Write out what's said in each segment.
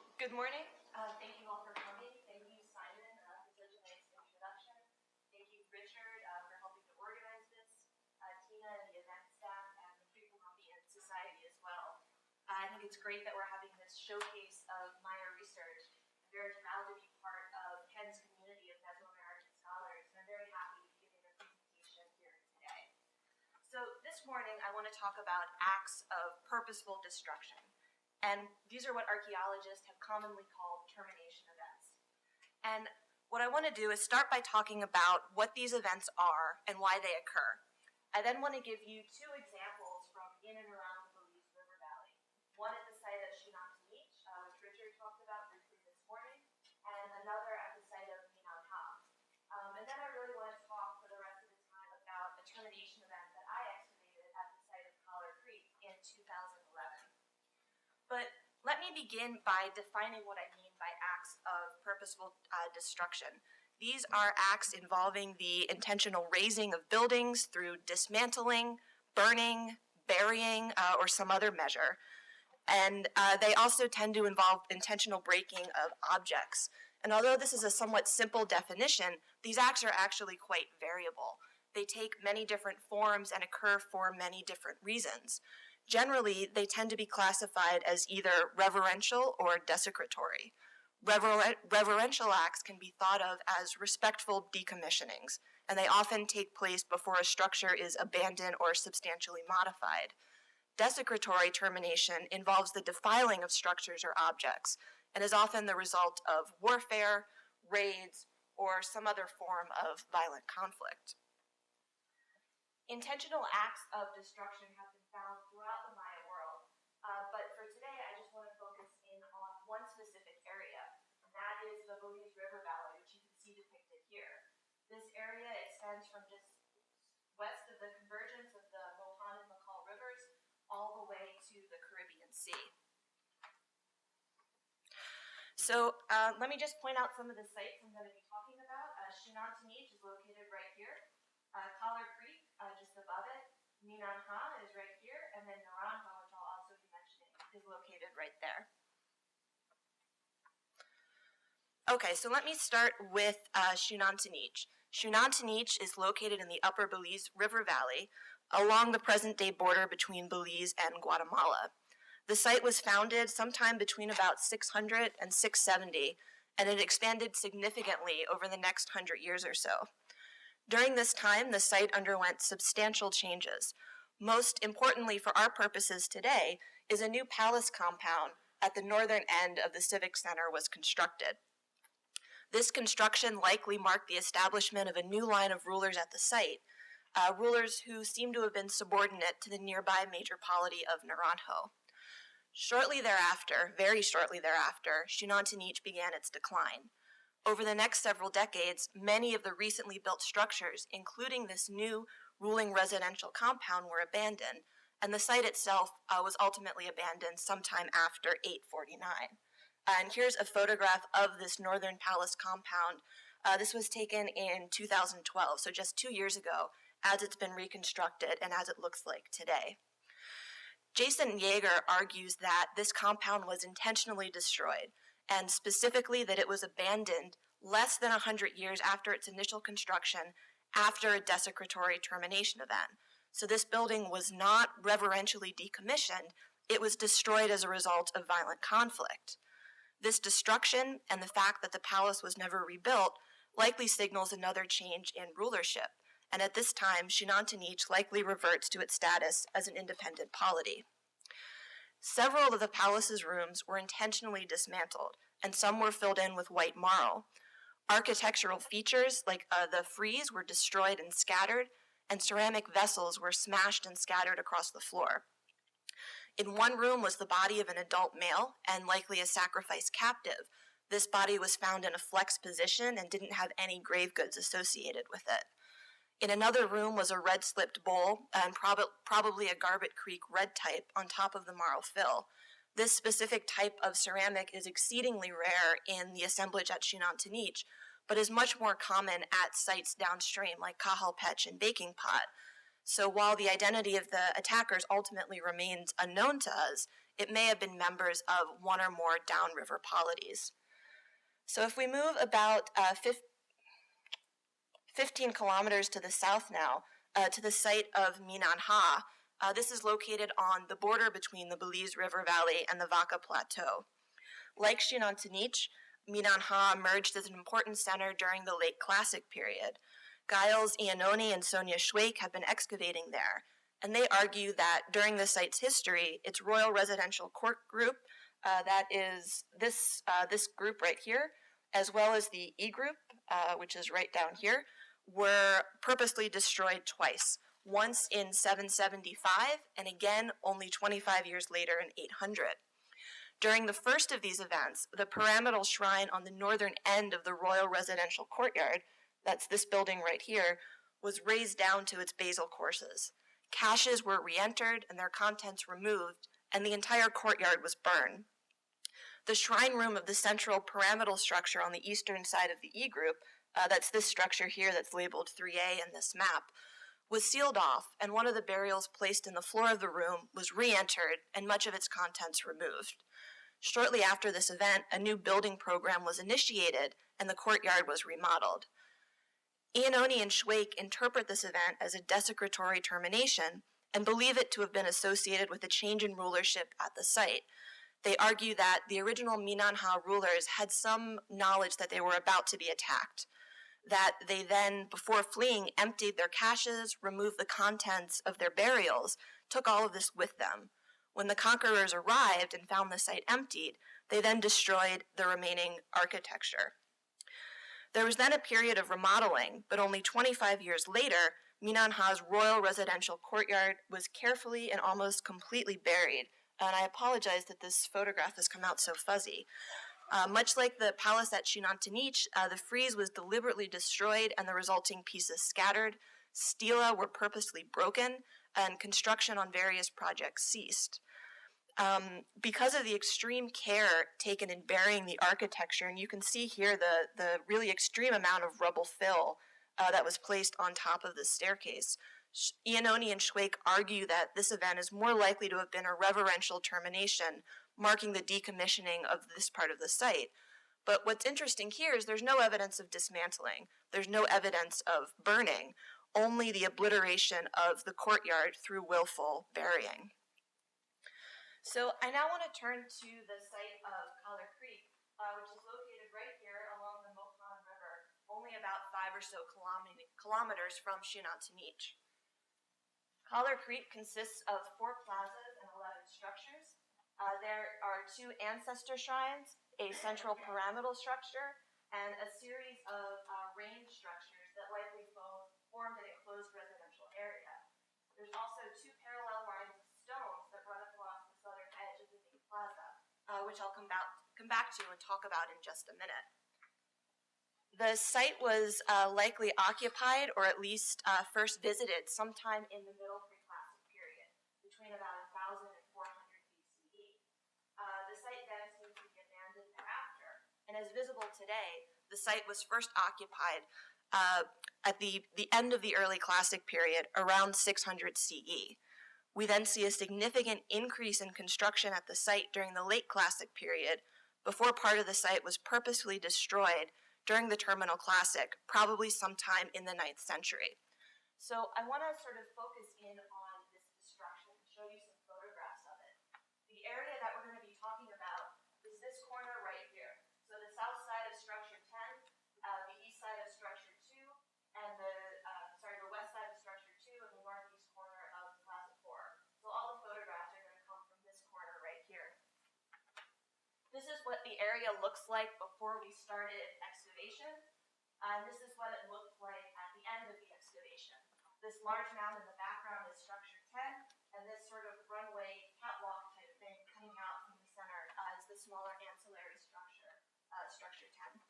Well, good morning. Thank you all for coming. Thank you, Simon, for such a nice introduction. Thank you, Richard, for helping to organize this, Tina and the event staff, and the pre-Columbian Society as well. I think it's great that we're having this showcase of Maya research. I'm very proud to be part of Penn's community of Mesoamerican scholars, and I'm very happy to be giving a presentation here today. So this morning, I want to talk about acts of purposeful destruction. And these are what archaeologists have commonly called termination events. And what I want to do is start by talking about what these events are and why they occur. I then want to give you two examples from in and around the Belize River Valley. One at the site of Xunantunich, which Richard talked about briefly this morning, and another at the site of Minanha. And then I really want to talk for the rest of the time about a termination event that I excavated at the site of Callar Creek in 2011. But let me begin by defining what I mean by acts of purposeful destruction. These are acts involving the intentional razing of buildings through dismantling, burning, burying, or some other measure. And they also tend to involve intentional breaking of objects. And although this is a somewhat simple definition, these acts are actually quite variable. They take many different forms and occur for many different reasons. Generally, they tend to be classified as either reverential or desecratory. Reverential acts can be thought of as respectful decommissionings, and they often take place before a structure is abandoned or substantially modified. Desecratory termination involves the defiling of structures or objects, and is often the result of warfare, raids, or some other form of violent conflict. Intentional acts of destruction have been found throughout the Maya world, but for today I just want to focus in on one specific area, and that is the Belize River Valley, which you can see depicted here. This area extends from just west of the convergence of the Mohan and McCall rivers all the way to the Caribbean Sea. So let me just point out some of the sites I'm going to be talking about. Xunantunich is located right here. Callar Creek, just above it. Minanha is right here, and then Minanha, which I'll also be mentioning, is located right there. Okay, so let me start with Xunantunich. Xunantunich is located in the upper Belize River Valley, along the present-day border between Belize and Guatemala. The site was founded sometime between about 600 and 670, and it expanded significantly over the next 100 years or so. During this time, the site underwent substantial changes. Most importantly for our purposes today is a new palace compound at the northern end of the Civic Center was constructed. This construction likely marked the establishment of a new line of rulers at the site, rulers who seem to have been subordinate to the nearby major polity of Naranjo. Shortly thereafter, very shortly thereafter, Xunantunich began its decline. Over the next several decades, many of the recently built structures, including this new ruling residential compound, were abandoned, and the site itself was ultimately abandoned sometime after 849. And here's a photograph of this northern palace compound. This was taken in 2012, so just 2 years ago, as it's been reconstructed and as it looks like today. Jason Yeager argues that this compound was intentionally destroyed, and specifically that it was abandoned less than 100 years after its initial construction, after a desecratory termination event. So this building was not reverentially decommissioned, it was destroyed as a result of violent conflict. This destruction and the fact that the palace was never rebuilt likely signals another change in rulership, and at this time, Xunantunich likely reverts to its status as an independent polity. Several of the palace's rooms were intentionally dismantled, and some were filled in with white marl. Architectural features like the frieze were destroyed and scattered, and ceramic vessels were smashed and scattered across the floor. In one room was the body of an adult male, and likely a sacrificed captive. This body was found in a flexed position and didn't have any grave goods associated with it. In another room was a red-slipped bowl and probably a Garbett Creek red type on top of the marl fill. This specific type of ceramic is exceedingly rare in the assemblage at Xunantunich, but is much more common at sites downstream like Cajalpech and Baking Pot. So while the identity of the attackers ultimately remains unknown to us, it may have been members of one or more downriver polities. So if we move about 15 kilometers to the south now, to the site of Minanha, this is located on the border between the Belize River Valley and the Vaca Plateau. Like Xunantunich, Minanha emerged as an important center during the late Classic period. Giles Iannone and Sonia Schweik have been excavating there, and they argue that during the site's history, its Royal Residential Court group, that is this group right here, as well as the E group, which is right down here, were purposely destroyed twice, once in 775 and again only 25 years later in 800. During the first of these events, the pyramidal shrine on the northern end of the royal residential courtyard, that's this building right here, was razed down to its basal courses. Caches were re-entered and their contents removed, and the entire courtyard was burned. The shrine room of the central pyramidal structure on the eastern side of the E group, that's this structure here that's labeled 3A in this map, was sealed off, and one of the burials placed in the floor of the room was re-entered and much of its contents removed. Shortly after this event, a new building program was initiated and the courtyard was remodeled. Iannone and Schweik interpret this event as a desecratory termination and believe it to have been associated with a change in rulership at the site. They argue that the original Minanha rulers had some knowledge that they were about to be attacked, that they then, before fleeing, emptied their caches, removed the contents of their burials, took all of this with them. When the conquerors arrived and found the site emptied, they then destroyed the remaining architecture. There was then a period of remodeling, but only 25 years later, Minanha's royal residential courtyard was carefully and almost completely buried. And I apologize that this photograph has come out so fuzzy. Much like the palace at Xunantunich, the frieze was deliberately destroyed and the resulting pieces scattered. Stela were purposely broken, and construction on various projects ceased. Because of the extreme care taken in burying the architecture, and you can see here the really extreme amount of rubble fill that was placed on top of the staircase, Iannone and Schweik argue that this event is more likely to have been a reverential termination, marking the decommissioning of this part of the site. But what's interesting here is there's no evidence of dismantling. There's no evidence of burning, only the obliteration of the courtyard through willful burying. So I now want to turn to the site of Callar Creek, which is located right here along the Mohan River, only about 5 or so kilometers from Xunantunich. Callar Creek consists of 4 plazas and 11 structures. There are 2 ancestor shrines, a central pyramidal structure, and a series of range structures that likely formed an enclosed residential area. There's also 2 parallel lines of stones that run across the southern edge of the main plaza, which I'll come back to and talk about in just a minute. The site was likely occupied, or at least first visited, sometime in the middle pre-Classic period, between about 1000 and 400 BCE. The site then seems to be abandoned thereafter, and as visible today, the site was first occupied at the end of the early Classic period, around 600 CE. We then see a significant increase in construction at the site during the late Classic period, before part of the site was purposefully destroyed during the Terminal Classic, probably sometime in the 9th century. So I want to sort of focus in on this destruction and show you some photographs of it. The area that we're going to be talking about is this corner right here. So the south side of structure 10, the east side of structure 2, and the west side of structure 2, and the northeast corner of Plaza 4. So all the photographs are going to come from this corner right here. This is what the area looks like before we started excavation, and this is what it looked like at the end of the excavation. This large mound in the background is structure 10, and this sort of runway catwalk type thing coming out from the center is the smaller ancillary structure, structure 10.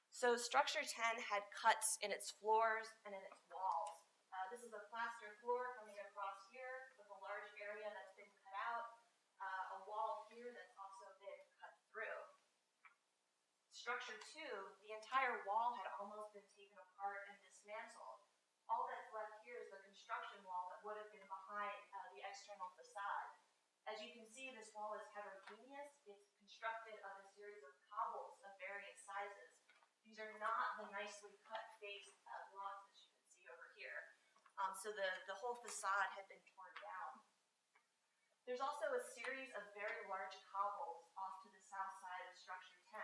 So structure 10 had cuts in its floors and in its walls. This is a plaster floor coming across here with a large area that's been cut out, a wall here that's also been cut through. Structure 2, the entire wall had almost been taken apart and dismantled. All that's left here is the construction wall that would have been behind the external facade. As As you can see, this wall is heterogeneous. It's constructed of a series of cobbles of various sizes. These are not the nicely cut faced blocks that you can see over here. So the whole facade had been torn down. There's also a series of very large cobbles off to the south side of structure 10.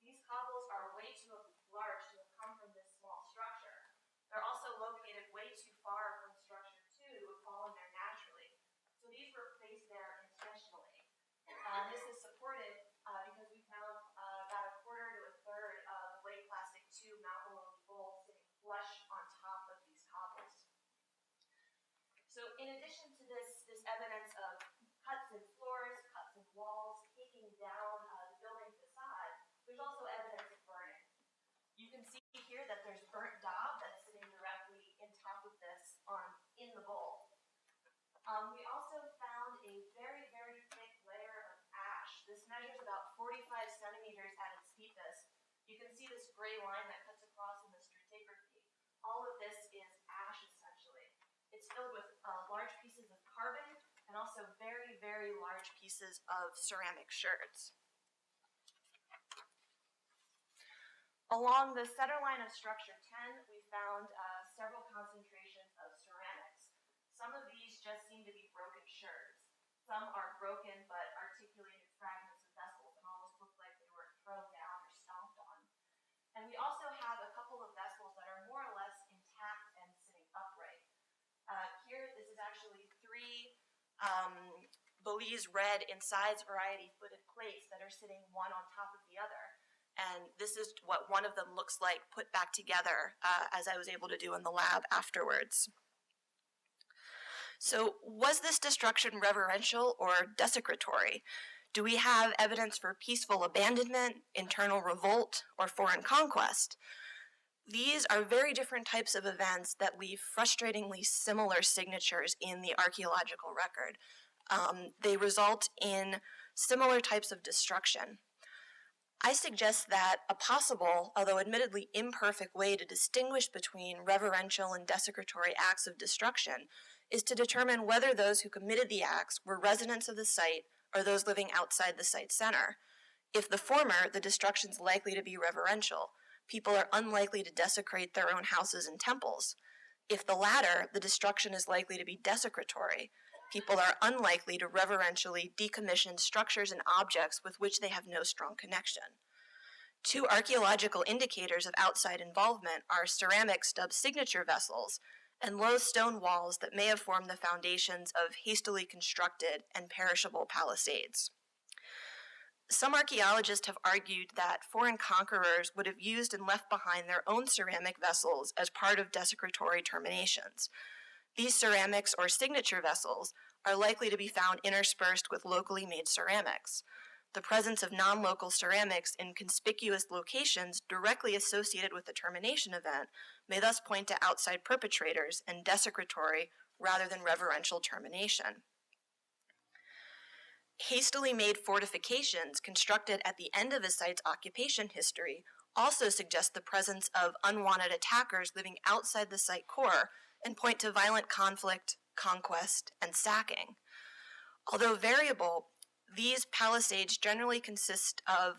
These cobbles are way too large to have come from this small structure. They're also located way too far from structure 2 to have fallen there naturally. So these were placed there intentionally. This is supported because we found about a quarter to a third of late Classic 2 Mount Maloney bowl sitting flush on top of these cobbles. So in addition to this evidence of cuts in floors, cuts in walls, taking down the building facade, there's also evidence of burning. You can see here that there's burnt daub that's sitting directly in top of this in the bowl. We also found a very, very thick layer of ash. This measures about 45 centimeters at its deepest. You can see this gray line that cuts across in the stratigraphy. All of this is ash, essentially. It's filled with large pieces of carbon and also very, very large pieces of ceramic sherds. Along the center line of structure 10, we found several concentrations of ceramics. Some of these just seem to be broken sherds. Some are broken but articulated fragments of vessels and almost look like they were thrown down or stomped on. And we also have a couple of vessels that are more or less intact and sitting upright. Here, this is actually 3 Belize red incised variety footed plates that are sitting one on top of the other. And this is what one of them looks like put back together, as I was able to do in the lab afterwards. So was this destruction reverential or desecratory? Do we have evidence for peaceful abandonment, internal revolt, or foreign conquest? These are very different types of events that leave frustratingly similar signatures in the archaeological record. They result in similar types of destruction. I suggest that a possible, although admittedly imperfect, way to distinguish between reverential and desecratory acts of destruction is to determine whether those who committed the acts were residents of the site or those living outside the site center. If the former, the destruction is likely to be reverential. People are unlikely to desecrate their own houses and temples. If the latter, the destruction is likely to be desecratory. People are unlikely to reverentially decommission structures and objects with which they have no strong connection. 2 archaeological indicators of outside involvement are ceramic stub signature vessels and low stone walls that may have formed the foundations of hastily constructed and perishable palisades. Some archaeologists have argued that foreign conquerors would have used and left behind their own ceramic vessels as part of desecratory terminations. These ceramics or signature vessels are likely to be found interspersed with locally made ceramics. The presence of non-local ceramics in conspicuous locations directly associated with the termination event may thus point to outside perpetrators and desecratory rather than reverential termination. Hastily made fortifications constructed at the end of a site's occupation history also suggest the presence of unwanted attackers living outside the site core and point to violent conflict, conquest, and sacking. Although variable, these palisades generally consist of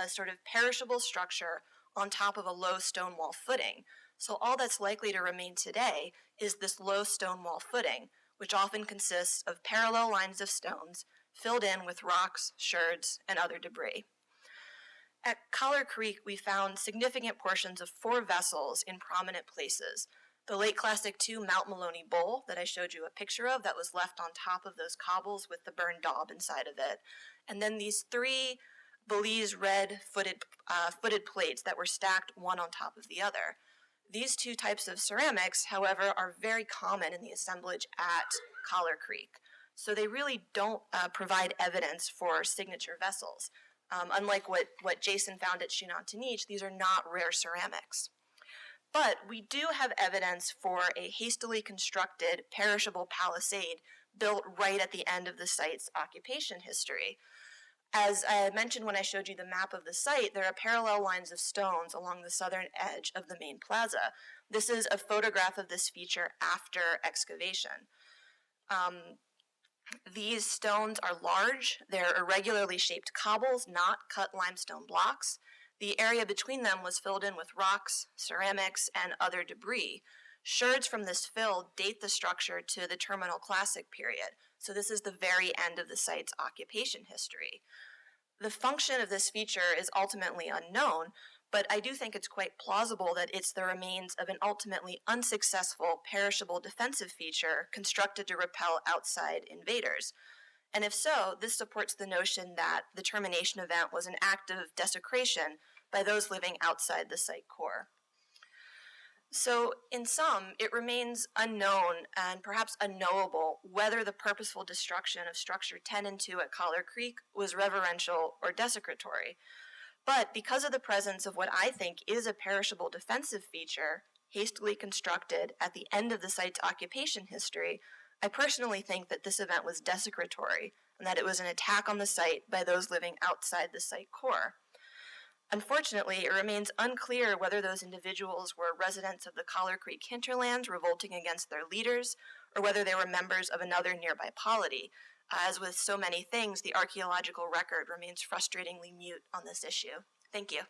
a sort of perishable structure on top of a low stone wall footing. So all that's likely to remain today is this low stone wall footing, which often consists of parallel lines of stones filled in with rocks, sherds, and other debris. At Callar Creek, we found significant portions of 4 vessels in prominent places. The late Classic 2 Mount Maloney bowl that I showed you a picture of that was left on top of those cobbles with the burned daub inside of it. And then these 3 Belize red footed plates that were stacked one on top of the other. These 2 types of ceramics, however, are very common in the assemblage at Callar Creek. So they really don't provide evidence for signature vessels. Unlike what Jason found at Xunantunich, these are not rare ceramics. But we do have evidence for a hastily constructed perishable palisade built right at the end of the site's occupation history. As I mentioned when I showed you the map of the site, there are parallel lines of stones along the southern edge of the main plaza. This is a photograph of this feature after excavation. These stones are large. They're irregularly shaped cobbles, not cut limestone blocks. The area between them was filled in with rocks, ceramics, and other debris. Sherds from this fill date the structure to the Terminal Classic period, so this is the very end of the site's occupation history. The function of this feature is ultimately unknown, but I do think it's quite plausible that it's the remains of an ultimately unsuccessful perishable defensive feature constructed to repel outside invaders. And if so, this supports the notion that the termination event was an act of desecration by those living outside the site core. So, in sum, it remains unknown and perhaps unknowable whether the purposeful destruction of structure 10 and 2 at Callar Creek was reverential or desecratory. But because of the presence of what I think is a perishable defensive feature, hastily constructed at the end of the site's occupation history, I personally think that this event was desecratory and that it was an attack on the site by those living outside the site core. Unfortunately, it remains unclear whether those individuals were residents of the Callar Creek hinterlands revolting against their leaders, or whether they were members of another nearby polity. As with so many things, the archaeological record remains frustratingly mute on this issue. Thank you.